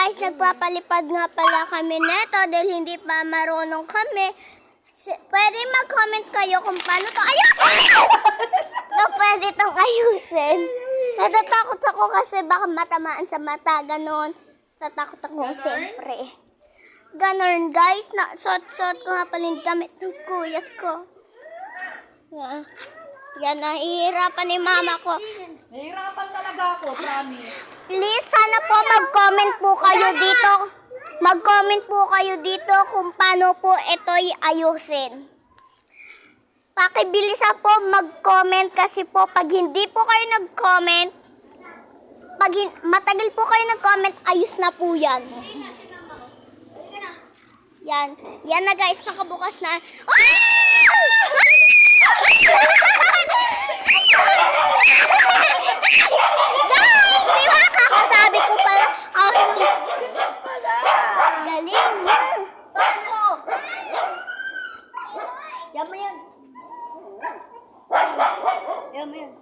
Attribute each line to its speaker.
Speaker 1: guys, nagpapalipad nga pala kami neto dahil hindi pa marunong kami. Pwede mag-comment kayo kung paano to ayusin! Kung pwede tong ayusin. Natatakot ako kasi baka matamaan sa mata, ganon. Natatakot ako siyempre. Ganon guys, suot-suot ko nga pala yung damit ng kuya ko. Yan, nahihirapan ni mama ko.
Speaker 2: Nahihirapan talaga ako, promise.
Speaker 1: Please, sana po mag-comment po kayo dito. Mag-comment po kayo dito kung paano po ito'y ayusin. Pakibilisan po mag-comment kasi po pag hindi po kayo nag-comment, matagal po kayo nag-comment, ayos na po yan. Yan. Yan na guys, nakabukas na. Guys, di ba kakasabi ko pala, galing mo. Yan mo yan. Yan mo yan.